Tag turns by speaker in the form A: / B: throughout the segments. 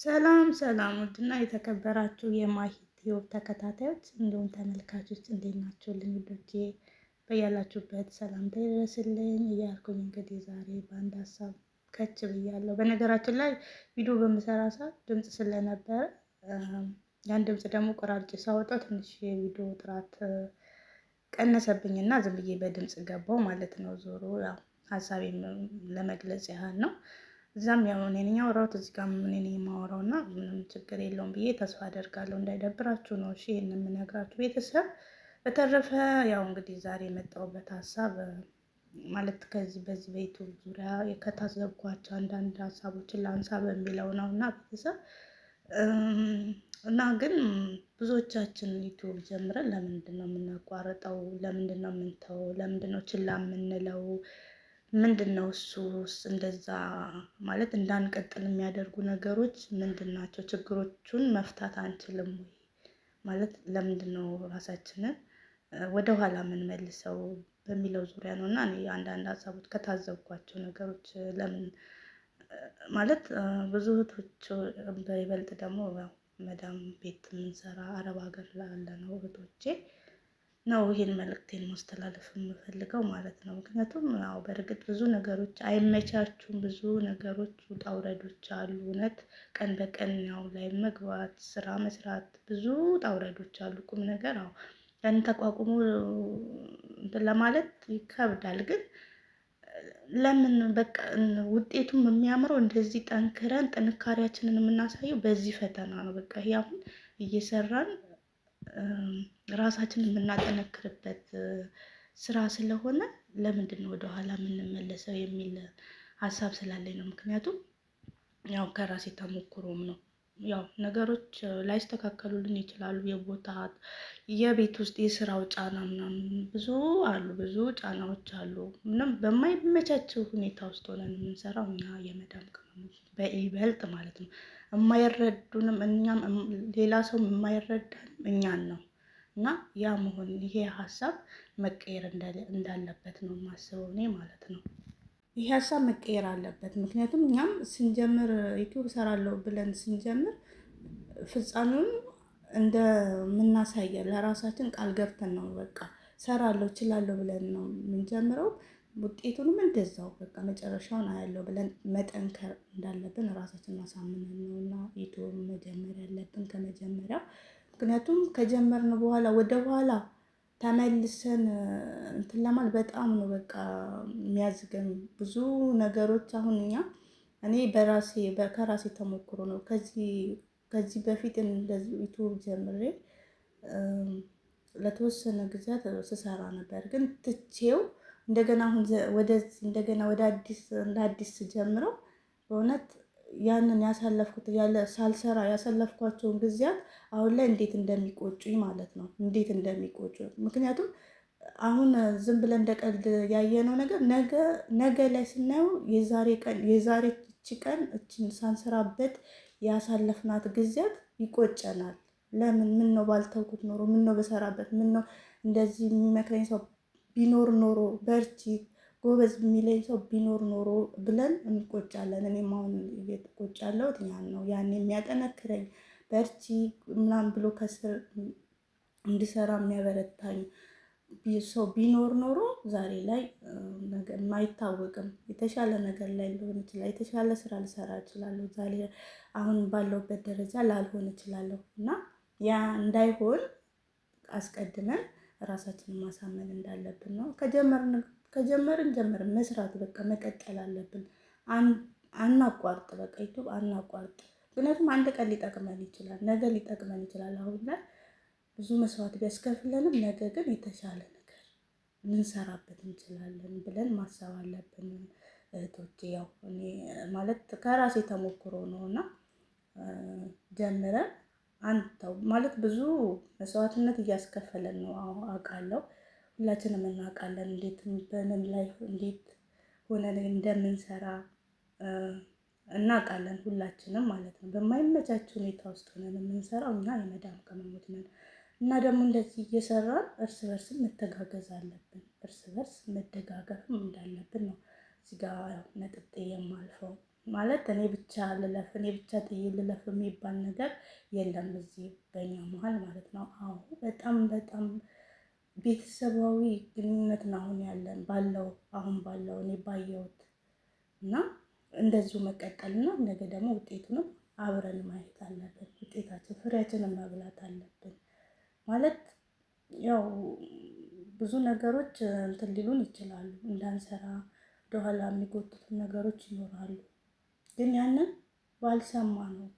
A: ሰላም ሰላም ውድና የተከበራችሁ የማሂ ቲዩብ ተከታታዮች እንዲሁም ተመልካቾች እንዴት ናችሁልኝ? ውዶቼ በያላችሁበት ሰላምታ ይድረስልኝ እያልኩኝ እንግዲህ ዛሬ በአንድ ሀሳብ ከች ብያለሁ። በነገራችን ላይ ቪዲዮ በምሰራ ሰዓት ድምፅ ስለነበረ ያን ድምፅ ደግሞ ቆራርጬ ሳወጣው ትንሽ የቪዲዮ ጥራት ቀነሰብኝና ዝም ብዬ በድምፅ ገባው ማለት ነው። ዞሮ ያው ሀሳቤን ለመግለጽ ያህል ነው። እዛም ያው እኔ ነኝ ያወራሁት እዚህ ጋር እኔ ነኝ የማወራው እና ምንም ችግር የለውም ብዬ ተስፋ አደርጋለሁ። እንዳይደብራችሁ ነው እሺ ይሄንን የምነግራችሁ ቤተሰብ። በተረፈ ያው እንግዲህ ዛሬ የመጣሁበት ሀሳብ ማለት በዚህ በዩቱብ ዙሪያ ከታዘብኳቸው አንዳንድ ሀሳቦችን ላንሳ በሚለው ነው እና ቤተሰብ እና ግን ብዙዎቻችን ዩቱብ ጀምረን ለምንድን ነው የምናቋርጠው? ለምንድን ነው የምንተው? ለምንድን ነው ችላ የምንለው? ምንድን ነው እሱስ እንደዛ ማለት እንዳንቀጥል የሚያደርጉ ነገሮች ምንድን ናቸው? ችግሮቹን መፍታት አንችልም ወይ? ማለት ለምንድን ነው ራሳችንን ወደ ኋላ የምንመልሰው በሚለው ዙሪያ ነው እና እኔ አንዳንድ ሀሳቦች ከታዘብኳቸው ነገሮች ለምን ማለት ብዙ እህቶች በይበልጥ ደግሞ መዳም ቤት የምንሰራ አረብ ሀገር ላለ ነው እህቶቼ ነው ይሄን መልእክቴን ማስተላለፍ የምፈልገው ማለት ነው። ምክንያቱም ያው በእርግጥ ብዙ ነገሮች አይመቻቹም፣ ብዙ ነገሮች ውጣ ውረዶች አሉ። እውነት ቀን በቀን ያው ላይ መግባት ስራ መስራት ብዙ ውጣ ውረዶች አሉ። ቁም ነገር አዎ ያን ተቋቁሞ ለማለት ይከብዳል። ግን ለምን በቃ ውጤቱም የሚያምረው እንደዚህ ጠንክረን ጥንካሬያችንን የምናሳየው በዚህ ፈተና ነው። በቃ ይሄ አሁን እየሰራን ራሳችንን የምናጠነክርበት ስራ ስለሆነ ለምንድን ነው ወደኋላ የምንመለሰው የሚል ሀሳብ ስላለኝ ነው። ምክንያቱም ያው ከራሴ ተሞክሮም ነው። ያው ነገሮች ላይስተካከሉልን ይችላሉ። የቦታ የቤት ውስጥ የስራው ጫና ምናምን ብዙ አሉ፣ ብዙ ጫናዎች አሉ። ምንም በማይመቻቸው ሁኔታ ውስጥ ሆነን የምንሰራው እኛ የመዳም ቅመሞች በይበልጥ ማለት ነው። የማይረዱንም እኛም ሌላ ሰው የማይረዳንም እኛን ነው እና ያ መሆን ይሄ ሀሳብ መቀየር እንዳለበት ነው የማስበው እኔ ማለት ነው። ይሄ ሀሳብ መቀየር አለበት። ምክንያቱም እኛም ስንጀምር ዩቲዩብ እሰራለሁ ብለን ስንጀምር ፍጻሜውን እንደምናሳየን ለራሳችን ቃል ገብተን ነው በቃ እሰራለሁ እችላለሁ ብለን ነው የምንጀምረው። ውጤቱንም እንደዛው በቃ መጨረሻውን አያለው ብለን መጠንከር እንዳለብን ራሳችን ማሳመን ነውና ዩቲዩብ መጀመር ያለብን ከመጀመሪያው። ምክንያቱም ከጀመርን በኋላ ወደ ኋላ ተመልሰን እንትን ለማለት በጣም ነው በቃ የሚያዝገን ብዙ ነገሮች። አሁን እኔ ከራሴ ተሞክሮ ነው ከዚህ በፊት እንደዚህ ዩቲዩብ ጀምሬ ለተወሰነ ጊዜያት ስሰራ ነበር። ግን ትቼው እንደገና አሁን ወደ አዲስ ስጀምረው በእውነት ያንን ያሳለፍኩት ሳልሰራ ያሳለፍኳቸውን ጊዜያት አሁን ላይ እንዴት እንደሚቆጩኝ ማለት ነው። እንዴት እንደሚቆጩኝ ምክንያቱም አሁን ዝም ብለን እንደ ቀልድ ያየነው ነገር ነገ ላይ ስናየው የዛሬች ቀን እችን ሳንሰራበት ያሳለፍናት ጊዜያት ይቆጨናል። ለምን ምን ነው ባልተውኩት ኖሮ፣ ምን ነው በሰራበት፣ ምን ነው እንደዚህ የሚመክረኝ ሰው ቢኖር ኖሮ፣ በርቺ ጎበዝ የሚለኝ ሰው ቢኖር ኖሮ ብለን እንቆጫለን። እኔም አሁን እየተቆጫለሁ ያን ነው ያን የሚያጠነክረኝ በርቺ ምናምን ብሎ ከስር እንዲሰራ የሚያበረታኝ ሰው ቢኖር ኖሮ ዛሬ ላይ ነገር የማይታወቅም የተሻለ ነገር ላይ ሊሆን ይችላል። የተሻለ ስራ ልሰራ እችላለሁ። ዛሬ አሁን ባለውበት ደረጃ ላልሆን እችላለሁ እና ያ እንዳይሆን አስቀድመን ራሳችንን ማሳመን እንዳለብን ነው። ከጀመርን መስራት በቃ መቀጠል አለብን። አናቋርጥ፣ በቃ ዩቲዩብ አናቋርጥ። ምክንያቱም አንድ ቀን ሊጠቅመን ይችላል፣ ነገ ሊጠቅመን ይችላል። አሁን ላይ ብዙ መስዋዕት ቢያስከፍለንም ነገ ግን የተሻለ ነገር ልንሰራበት እንችላለን ብለን ማሰብ አለብን እህቶቼ። ያው እኔ ማለት ከራሴ ተሞክሮ ነው እና ጀምረን አንተው ማለት ብዙ መስዋዕትነት እያስከፈለን ነው አውቃለሁ። ሁላችንም እናውቃለን እንዴት በምን ላይ እንዴት ሆነን እንደምንሰራ እናውቃለን ሁላችንም ማለት ነው። በማይመቻች ሁኔታ ውስጥ ሆነን የምንሰራው እኛ የመዳም ቅመሞች ነን እና ደግሞ እንደዚህ እየሰራን እርስ በርስም መተጋገዝ አለብን። እርስ በርስ መደጋገፍም እንዳለብን ነው እዚህ ጋር ነጥብ የማልፈው ማለት እኔ ብቻ ልለፍ እኔ ብቻ ጥዬ ልለፍ የሚባል ነገር የለም እዚህ በእኛ መሀል ማለት ነው። አዎ በጣም በጣም ቤተሰባዊ ግንኙነት ነው አሁን ያለን አሁን ባለው እኔ ባየሁት እና እንደዚሁ መቀጠልና ነገ ደግሞ ውጤቱንም አብረን ማየት አለብን። ውጤታችን ፍሬያችንን መብላት አለብን ማለት ያው ብዙ ነገሮች እንትን ሊሉን ይችላሉ፣ እንዳንሰራ ወደኋላ የሚጎትቱ ነገሮች ይኖራሉ። ግን ያንን ባልሰማ ነው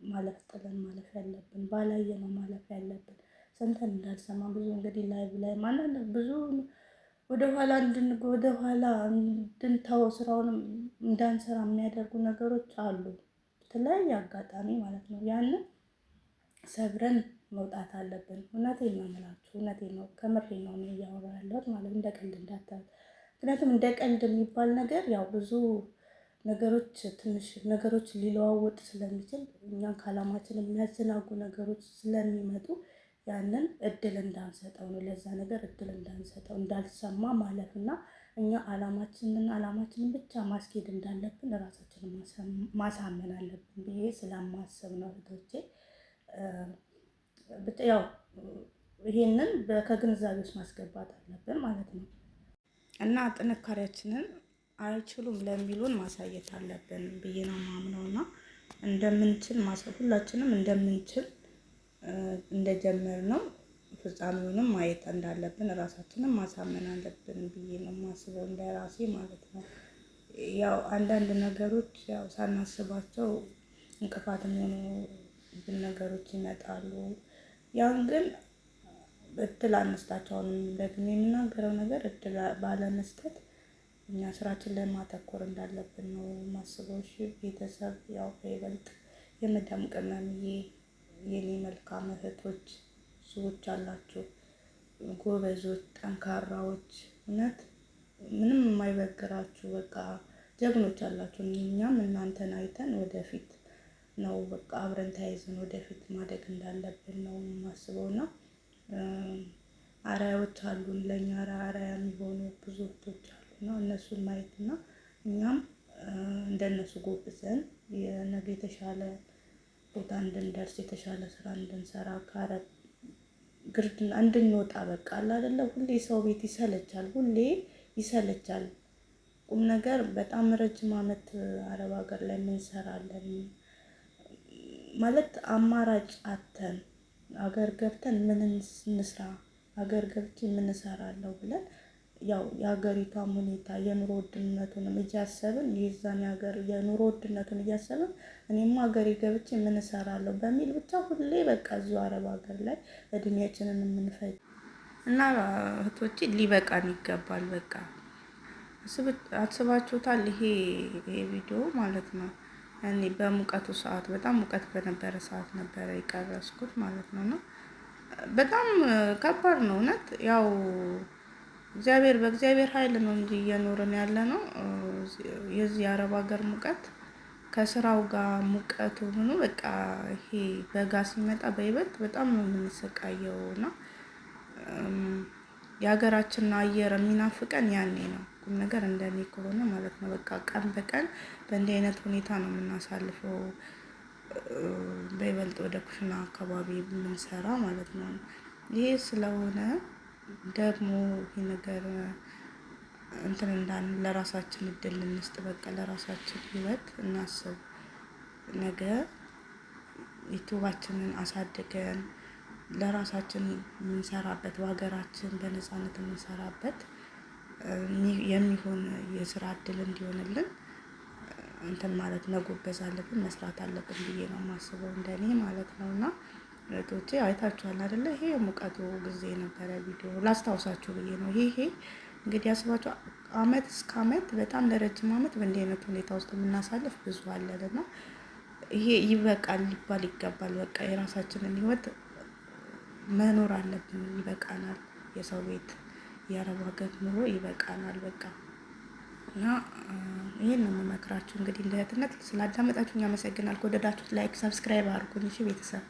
A: ማለፍ ጥለን ማለፍ ያለብን፣ ባላየ ነው ማለፍ ያለብን። ሰምተን እንዳልሰማ ብዙ እንግዲህ ላይ ማለት ብዙ ወደኋላ እንድንተው ስራውንም እንዳንሰራ የሚያደርጉ ነገሮች አሉ፣ በተለያየ አጋጣሚ ማለት ነው። ያንን ሰብረን መውጣት አለብን። እውነቴን ነው የምላችሁ፣ እውነቴን ነው፣ ከምሬ ነው እኔ እያወራሁ ያለሁት ማለት እንደ ቀልድ እንዳታዩት። ምክንያቱም እንደ ቀልድ የሚባል ነገር ያው ብዙ ነገሮች ትንሽ ነገሮች ሊለዋወጥ ስለሚችል እኛን ከዓላማችን የሚያዘናጉ ነገሮች ስለሚመጡ ያንን እድል እንዳንሰጠው ነው፣ ለዛ ነገር እድል እንዳንሰጠው እንዳልሰማ ማለፍ እና እኛ ዓላማችንን ብቻ ማስኬድ እንዳለብን ራሳችንን ማሳመን አለብን ብዬ ስለማስብ ነው እህቶቼ። ያው ይሄንን ከግንዛቤ ውስጥ ማስገባት አለብን ማለት ነው እና ጥንካሬያችንን አይችሉም ለሚሉን ማሳየት አለብን ብዬ ነው የማምነው እና እንደምንችል ሁላችንም እንደምንችል እንደጀመርነው ፍጻሜውንም ማየት እንዳለብን ራሳችንን ማሳመን አለብን ብዬ ነው የማስበው፣ እንደራሴ ማለት ነው። ያው አንዳንድ ነገሮች ያው ሳናስባቸው እንቅፋት የሚሆኑ ነገሮች ይመጣሉ። ያን ግን እድል አንስታቸው። አሁንም ደግሞ የምናገረው ነገር እድል ባለመስጠት እኛ ስራችን ላይ ማተኮር እንዳለብን ነው ማስበው። እሺ ቤተሰብ ያው በይበልጥ የመዳም ቅመምዬ የኔ መልካም እህቶች ሰዎች አላችሁ፣ ጎበዞች፣ ጠንካራዎች፣ እውነት ምንም የማይበግራችሁ በቃ ጀግኖች አላችሁ። እኛም እናንተን አይተን ወደፊት ነው በቃ አብረን ተያይዘን ወደፊት ማደግ እንዳለብን ነው የማስበው እና አርአያዎች አሉን፣ ለእኛ አርአያ የሚሆኑ ብዙ እህቶች አሉና እነሱን ማየት እና እኛም እንደነሱ ጎብዘን የነገ የተሻለ ቦታ እንድንደርስ የተሻለ ስራ እንድንሰራ ግርድና እንድንወጣ በቃ አለ አይደለ። ሁሌ ሰው ቤት ይሰለቻል፣ ሁሌ ይሰለቻል። ቁም ነገር በጣም ረጅም ዓመት አረብ ሀገር ላይ እንሰራለን ማለት አማራጭ አተን አገር ገብተን ምን እንስራ፣ አገር ገብቼ ምን እሰራለሁ ብለን ያው የሀገሪቷም ሁኔታ የኑሮ ውድነቱንም እያሰብን የዛን ሀገር የኑሮ ውድነቱን እያሰብን እኔማ ሀገሬ ገብቼ ምን እሰራለሁ በሚል ብቻ ሁሌ በቃ እዚሁ አረብ ሀገር ላይ እድሜያችንን የምንፈጅ እና እህቶቼ ሊበቃን ይገባል። በቃ አስባችሁታል? ይሄ ቪዲዮ ማለት ነው እኔ በሙቀቱ ሰዓት በጣም ሙቀት በነበረ ሰዓት ነበረ የቀረስኩት ማለት ነው እና በጣም ከባድ ነው እውነት። ያው በእግዚአብሔር ኃይል ነው እንጂ እየኖርን ያለ ነው። የዚህ የአረብ ሀገር ሙቀት ከስራው ጋር ሙቀቱ ሆኖ በቃ ይሄ በጋ ሲመጣ በይበልጥ በጣም ነው የምንሰቃየው እና የሀገራችንን አየር የሚናፍቀን ያኔ ነው። ቁም ነገር እንደኔ ከሆነ ማለት ነው በቃ ቀን በቀን በእንዲህ አይነት ሁኔታ ነው የምናሳልፈው። በይበልጥ ወደ ኩሽና አካባቢ የምንሰራ ማለት ነው። ይሄ ስለሆነ ደግሞ ይሄ ነገር እንትን እንዳንል ለራሳችን እድል እንስጥ። በቃ ለራሳችን ህይወት እናስብ። ነገ ዩቲዩባችንን አሳድገን ለራሳችን የምንሰራበት በሀገራችን በነፃነት የምንሰራበት የሚሆን የስራ እድል እንዲሆንልን እንትን ማለት መጎበዝ አለብን፣ መስራት አለብን ብዬ ነው የማስበው እንደኔ ማለት ነው። እና እህቶቼ አይታችኋል አይደለ? ይሄ የሙቀቱ ጊዜ የነበረ ቪዲዮ ላስታውሳችሁ ብዬ ነው። ይሄ እንግዲህ ያስባችሁ አመት እስከ አመት በጣም ለረጅም አመት በእንዲህ አይነት ሁኔታ ውስጥ የምናሳልፍ ብዙ አለን እና ይሄ ይበቃል ሊባል ይገባል። በቃ የራሳችንን ህይወት መኖር አለብን። ይበቃናል። የሰው ቤት የአረብ ሀገር ኑሮ ይበቃናል በቃ። እና ይሄን ነው የምመክራችሁ። እንግዲህ እንደ እህትነት ስላዳመጣችሁኝ አመሰግናለሁ። ከወደዳችሁት ላይክ፣ ሰብስክራይብ አድርጉኝ። እሺ ቤተሰብ